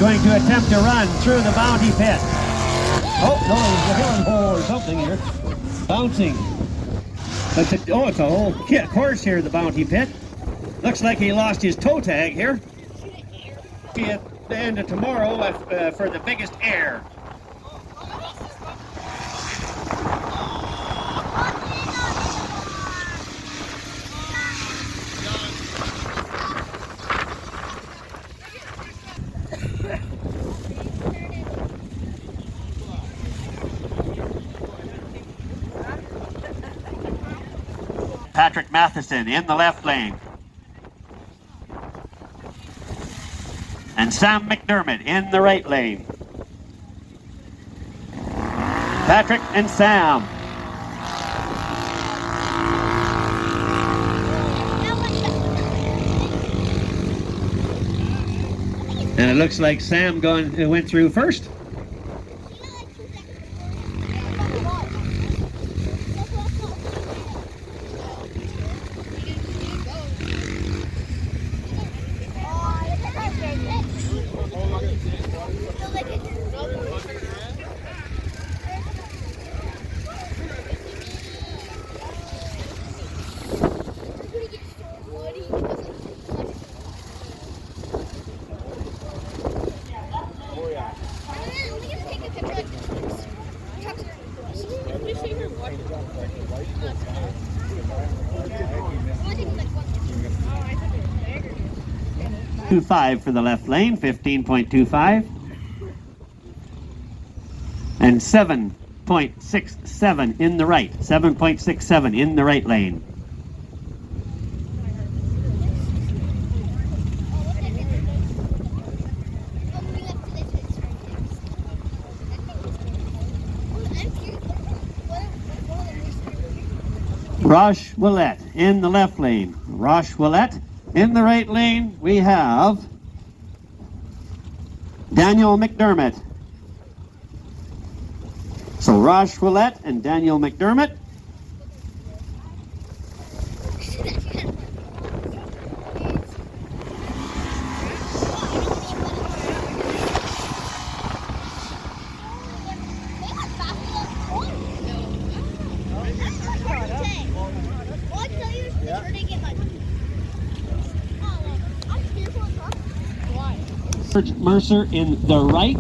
going to attempt to run through the bounty pit. Oh, no, there's a hill hole or something here. Bouncing. It's a whole course here, the bounty pit. Looks like he lost his toe tag here. See at the end of tomorrow for the biggest air. Patrick Matheson in the left lane. And Sam McDermott in the right lane. Patrick and Sam. And it looks like Sam went through first. .25 for the left lane, 15.25. And 7.67 in the right, 7.67 in the right lane. Roche Willett in the left lane. Roche Willett. In the right lane, we have Daniel McDermott. So Roche Willett and Daniel McDermott. Mercer in the right.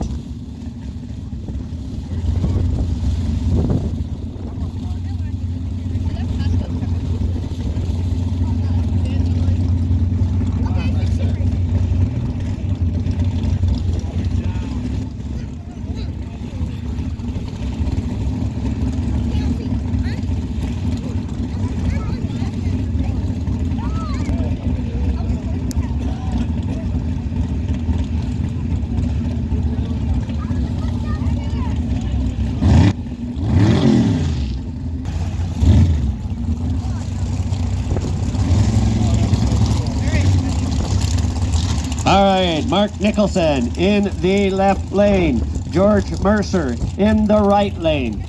All right, Mark Nicholson in the left lane. George Mercer in the right lane.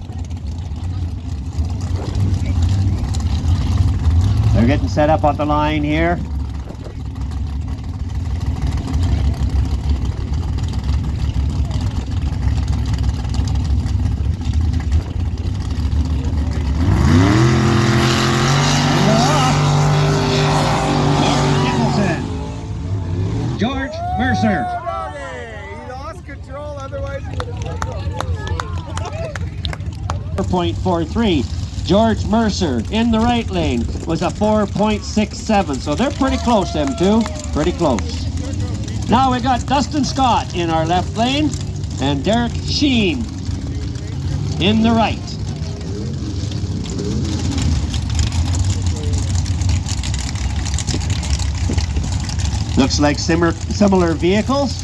They're getting set up on the line here. Mercer. He lost control, otherwise he would have 4.43. George Mercer in the right lane was a 4.67. So they're pretty close, them two. Pretty close. Now we got Dustin Scott in our left lane and Derek Sheen in the right. Looks like similar vehicles.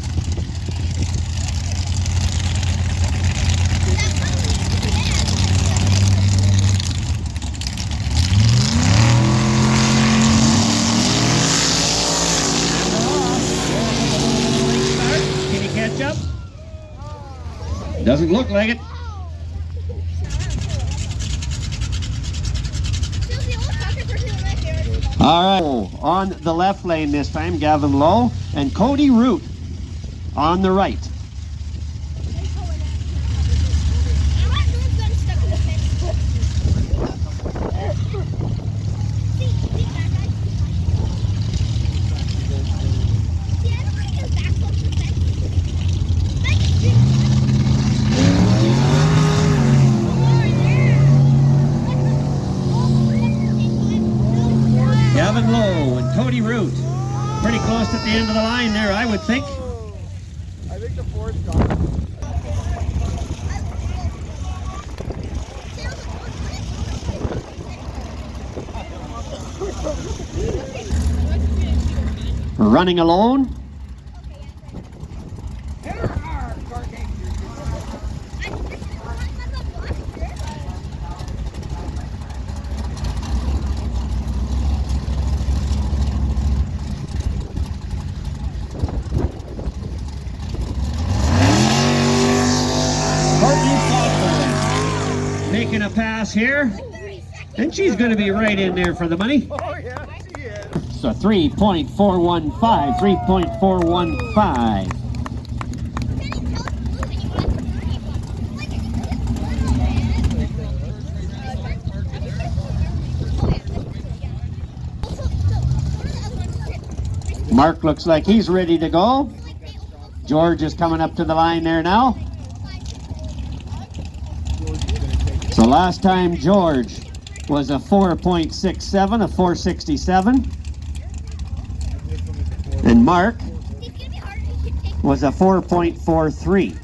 Can he catch up? Doesn't look like it. All right, on the left lane this time, Gavin Lowe and Cody Root on the right. Gavin Lowe and Cody Root. Pretty close at the end of the line there, I would think. I think the Ford's got it. Running alone. Making a pass here, and she's going to be right in there for the money. Oh yeah, she is. So 3.415, 3.415. Mark looks like he's ready to go. George is coming up to the line there now. So last time George was a 4.67, a 467. And Mark was a 4.43.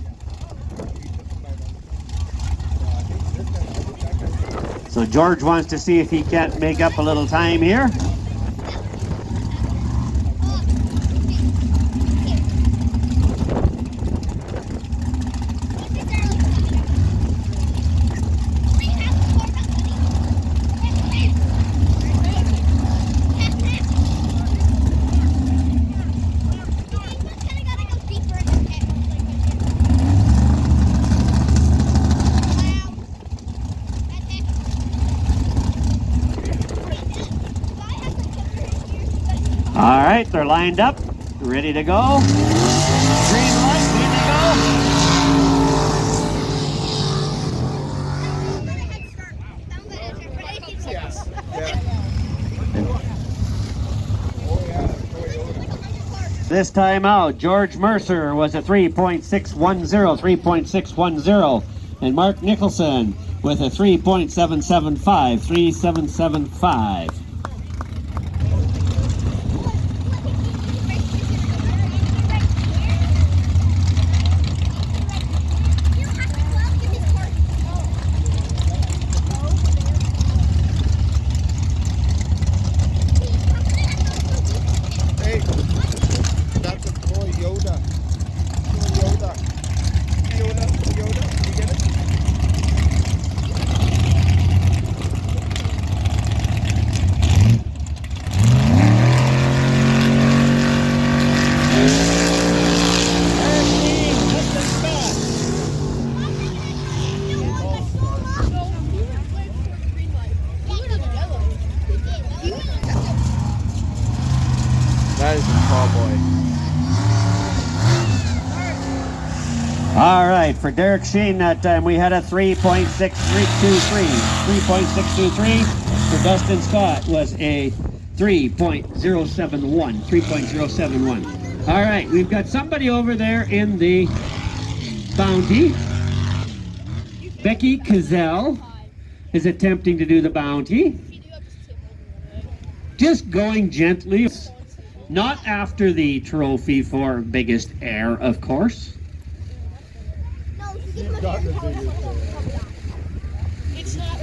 So George wants to see if he can't make up a little time here. All right, they're lined up, ready to go. Green light, ready to go. Yes. This time out, George Mercer was a 3.610, 3.610. And Mark Nicholson with a 3.775, 3775. Hey, that's a toy Yoda. Yoda. Yoda. Yoda. You get it? That is a tall boy. All right, for Derek Sheen that time we had a 3.6323. 3.623. For Dustin Scott was a 3.071. 3.071. All right, we've got somebody over there in the bounty. Becky Cazell is attempting to do the bounty. Just going gently. Not after the trophy for biggest air, of course. He's got the biggest It's not.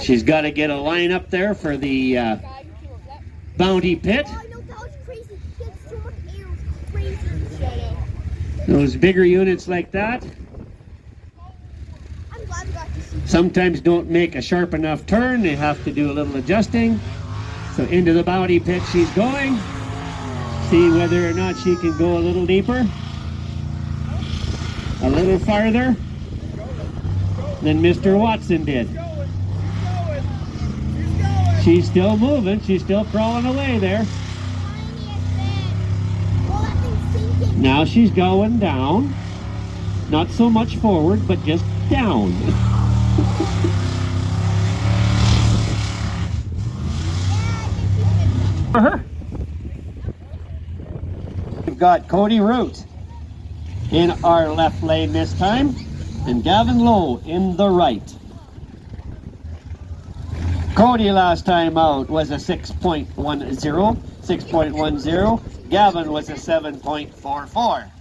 She's got to get a line up there for the bounty pit. Oh, I know, that was crazy. He had so much air, it was crazy. Those bigger units like that I'm glad we got to see. sometimes don't make a sharp enough turn. They have to do a little adjusting. So into the bounty pit she's going. See whether or not she can go a little deeper, a little farther than Mr. Watson did. He's going. She's still moving. She's still crawling away there. Oh, that thing's sinking. Now she's going down. Not so much forward, but just down. For her. We've got Cody Root in our left lane this time, and Gavin Lowe in the right. Cody last time out was a 6.10, 6.10. Gavin was a 7.44.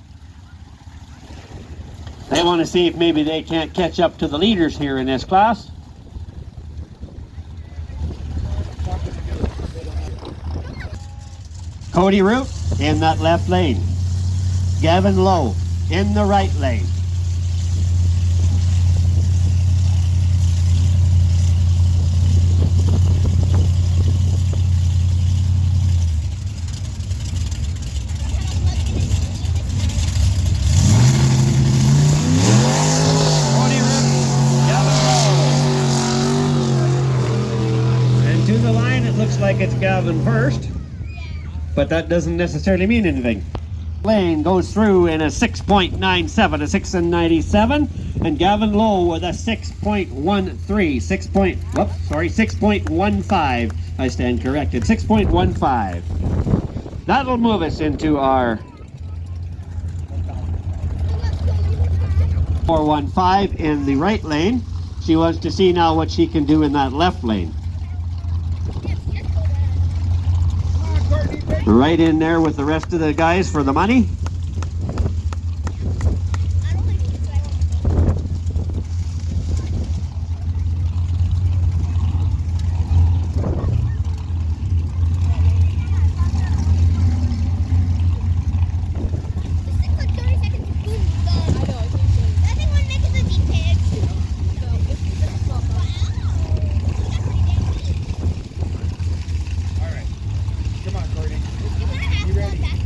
They want to see if maybe they can't catch up to the leaders here in this class. Cody Root in that left lane. Gavin Lowe in the right lane. Cody Root, Gavin Lowe. And to the line, it looks like it's Gavin first. But that doesn't necessarily mean anything. Lane goes through in a 6.97, a 6 and 97, and Gavin Lowe with a 6.13, 6.15. I stand corrected, 6.15. That'll move us into our 4.15 in the right lane. She wants to see now what she can do in that left lane. Right in there with the rest of the guys for the money.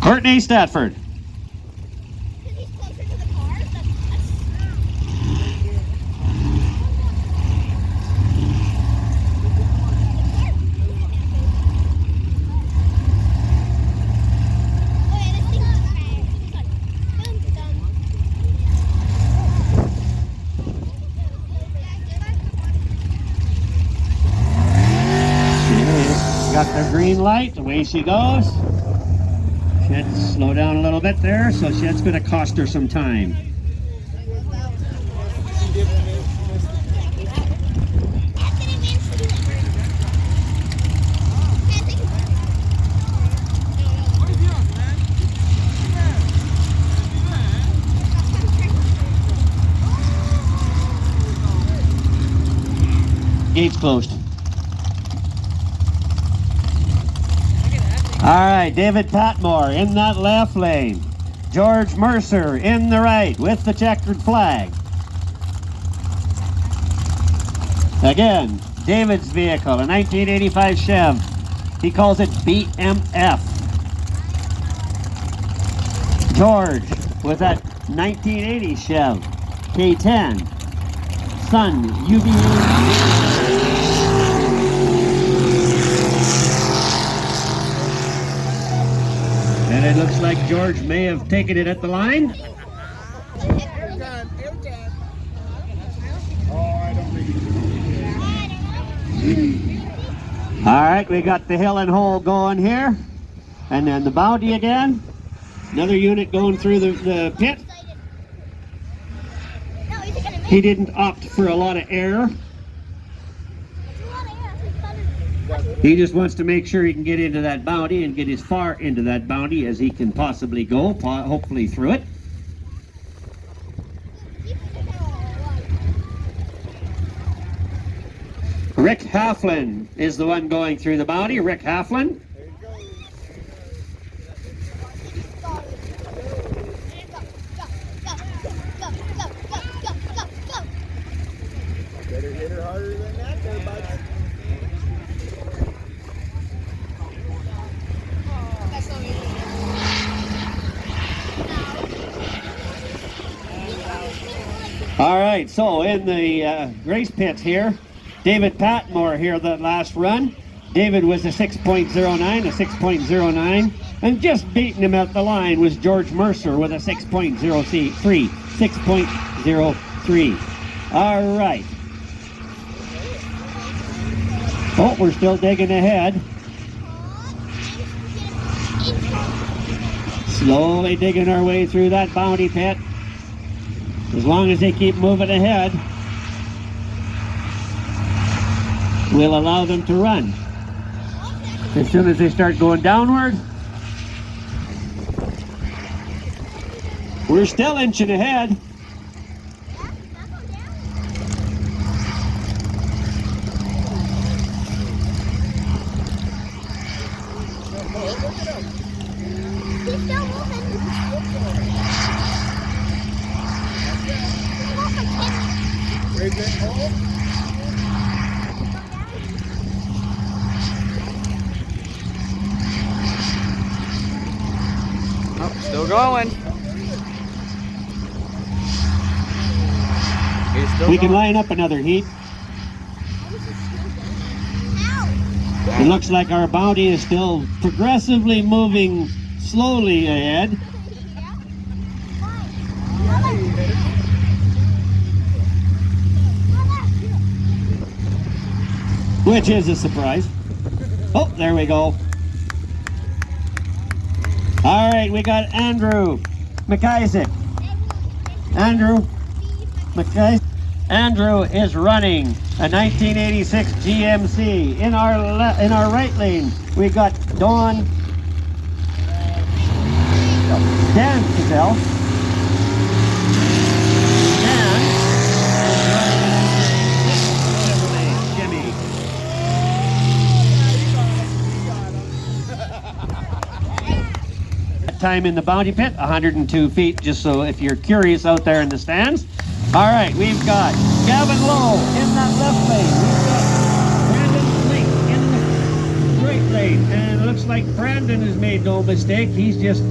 Courtney Stafford. He's closer to the car. Got the green light, away she goes. Should slow down a little bit there, so that's going to cost her some time. Gates closed. All right, David Patmore in that left lane. George Mercer in the right with the checkered flag. Again, David's vehicle, a 1985 Chev. He calls it BMF. George with that 1980 Chev K10. Sun UVA. And it looks like George may have taken it at the line. All right, we got the hill and hole going here. And then the bounty again. Another unit going through the pit. He didn't opt for a lot of air. He just wants to make sure he can get into that bounty and get as far into that bounty as he can possibly go, hopefully through it. Rick Halflin is the one going through the bounty. Rick Halflin. Better hit her harder than that there, bud. All right, so in the race pits here, David Patmore here that last run. David was a 6.09, a 6.09. And just beating him at the line was George Mercer with a 6.03, 6.03. All right. Oh, we're still digging ahead. Slowly digging our way through that bounty pit. As long as they keep moving ahead, we'll allow them to run. As soon as they start going downward, we're still inching ahead. He's still moving. Raise it. Oh. Oh, still going. He's still We going. can line up another heat. Ow! It looks like our bounty is still progressively moving slowly ahead. Which is a surprise. Oh, there we go. All right, we got Andrew McIsaac. Andrew McIsaac. Andrew is running a 1986 GMC. In our right lane, we got Dan Cazell. Dan is running a Jimmy. Time in the bounty pit, 102 feet, just so if you're curious out there in the stands. All right, we've got Gavin Lowe in that left lane. We've got Brandon Link in the right lane. And it looks like Brandon has made no mistake. He's just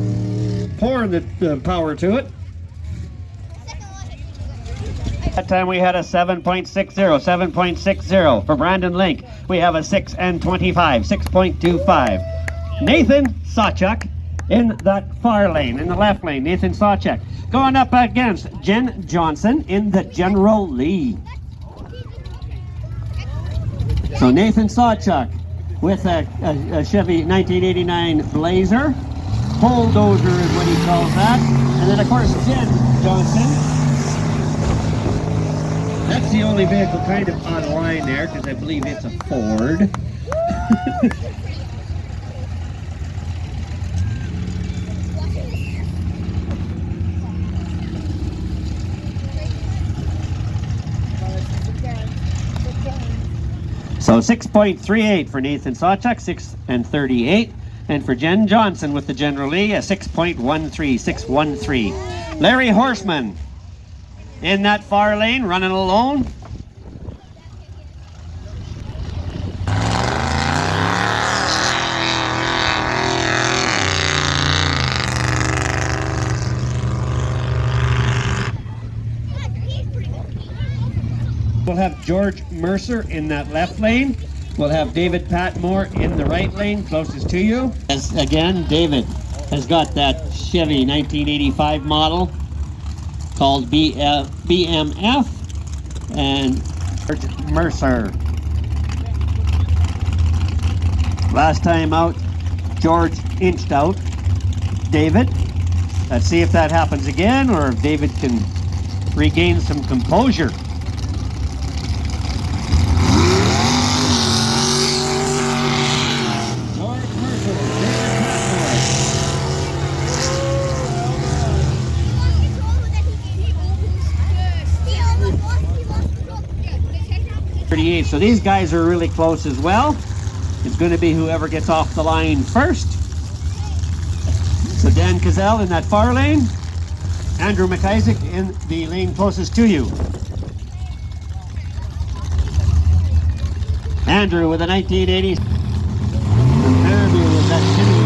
pouring the power to it. That time we had a 7.60 for Brandon Link. We have a 6 and 25, 6.25. Nathan Sawchuk in that far lane, in the left lane, Nathan Sawchuk. Going up against Jen Johnson in the General Lee. So Nathan Sawchuk with a Chevy 1989 Blazer. Bulldozer is what he calls that. And then of course Jen Johnson. That's the only vehicle kind of on line there because I believe it's a Ford. So 6.38 for Nathan Sawchuk, 6 and 38. And for Jen Johnson with the General Lee, a 6.13, 6.13. Larry Horseman in that far lane, running alone. We'll have George Mercer in that left lane. We'll have David Patmore in the right lane, closest to you. As again, David has got that Chevy 1985 model called BMF, and George Mercer. Last time out, George inched out David. Let's see if that happens again, or if David can regain some composure. So these guys are really close as well. It's going to be whoever gets off the line first. So Dan Cazell in that far lane. Andrew McIsaac in the lane closest to you. Andrew with a 1980. Andrew with that Chevrolet.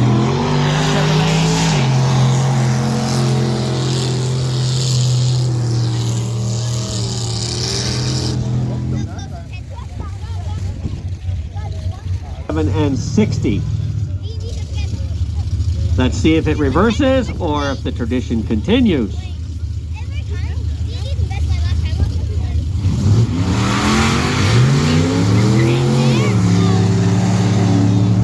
47 and 60. Let's see if it reverses or if the tradition continues. A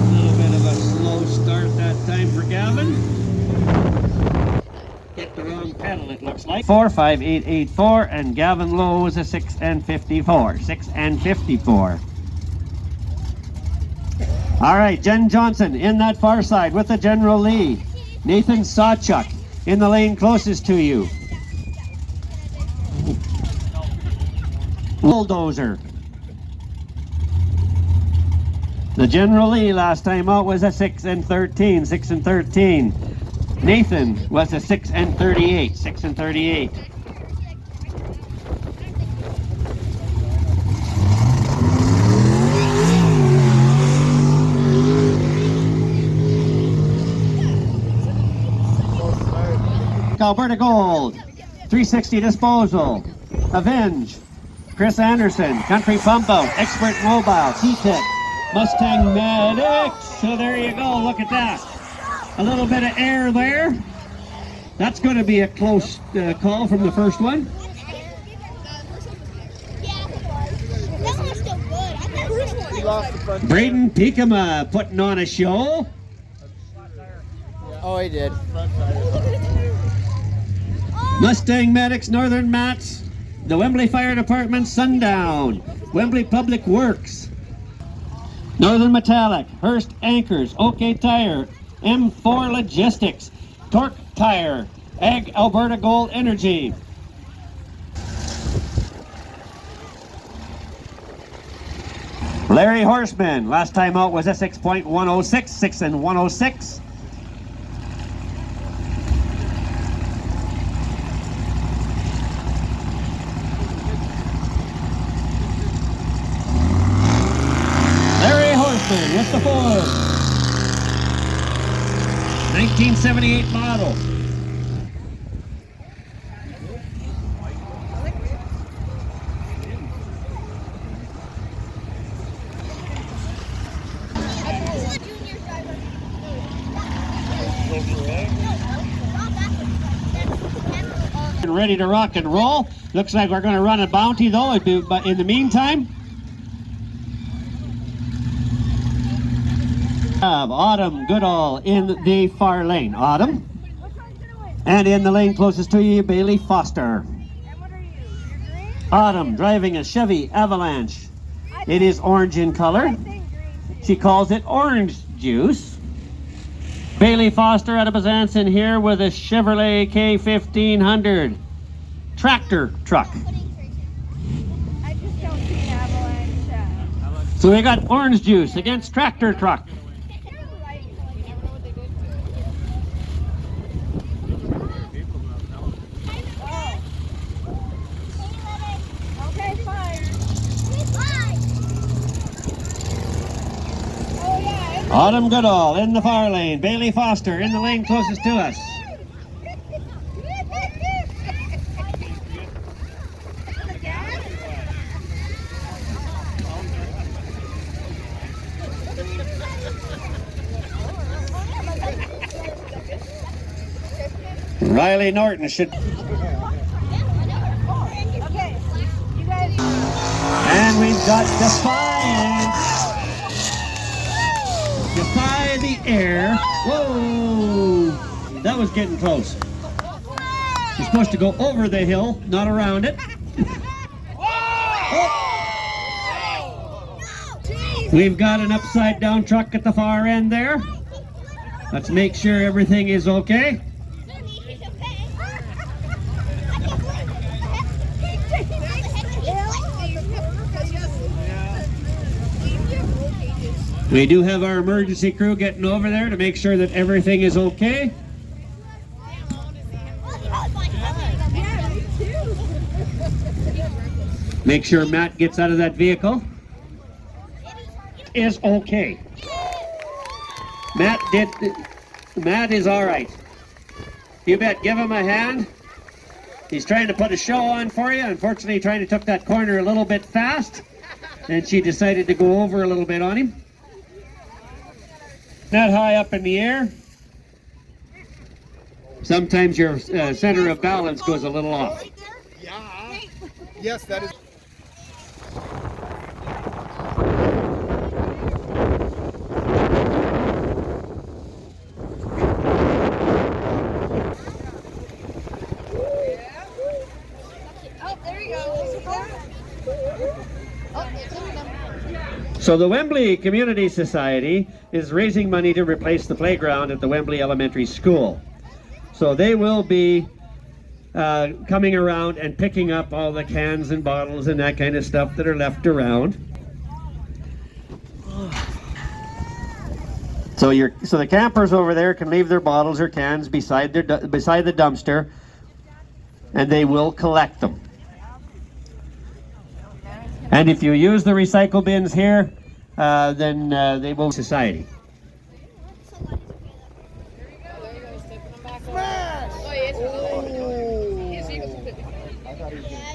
little bit of a slow start that time for Gavin. Hit the wrong pedal, it looks like. 45884, and Gavin Lowe is a 6 and 54. 6 and 54. All right, Jen Johnson in that far side with the General Lee. Nathan Sawchuk in the lane closest to you. Bulldozer. The General Lee last time out was a 6 and 13. 6 and 13. Nathan was a 6 and 38. 6 and 38. Alberta Gold, 360 Disposal, Avenge, Chris Anderson, Country Pump Out, Expert Mobile, T-Tech, Mustang Medics. So there you go, look at that. A little bit of air there. That's going to be a close call from the first one. Braden Peekema putting on a show. Oh, he did. Mustang Medics, Northern Mats, the Wembley Fire Department, Sundown, Wembley Public Works, Northern Metallic, Hearst Anchors, OK Tire, M4 Logistics, Torque Tire, Ag Alberta Gold Energy. Larry Horseman, last time out was a 6.106, 6 and 106. With the Ford 1978 model. Ready to rock and roll. Looks like we're going to run a bounty though, but in the meantime, have Autumn Goodall in the far lane. Autumn. And in the lane closest to you, Bailey Foster. Autumn driving a Chevy Avalanche. It is orange in color. She calls it orange juice. Bailey Foster out of Bezanson here with a Chevrolet K1500 tractor truck. I just don't see an avalanche. So we got orange juice against tractor truck. Autumn Goodall in the far lane. Bailey Foster in the lane closest to us. Riley Norton should. And we've got Defiance. Defy the air. Whoa! That was getting close. You're supposed to go over the hill, not around it. We've got an upside down truck at the far end there. Let's make sure everything is okay. We do have our emergency crew getting over there to make sure that everything is okay. Make sure Matt gets out of that vehicle. Is okay. Matt is all right. You bet, give him a hand. He's trying to put a show on for you. Unfortunately, trying to took that corner a little bit fast, and she decided to go over a little bit on him. that high up in the air, sometimes your center of balance goes a little off. Yeah. Yes, that is. Oh, there you go. Oh, it's in them. So the Wembley Community Society is raising money to replace the playground at the Wembley Elementary School. So they will be coming around and picking up all the cans and bottles and that kind of stuff that are left around. So the campers over there can leave their bottles or cans beside the dumpster, and they will collect them. And if you use the recycle bins here, then they will society. Smash! Oh.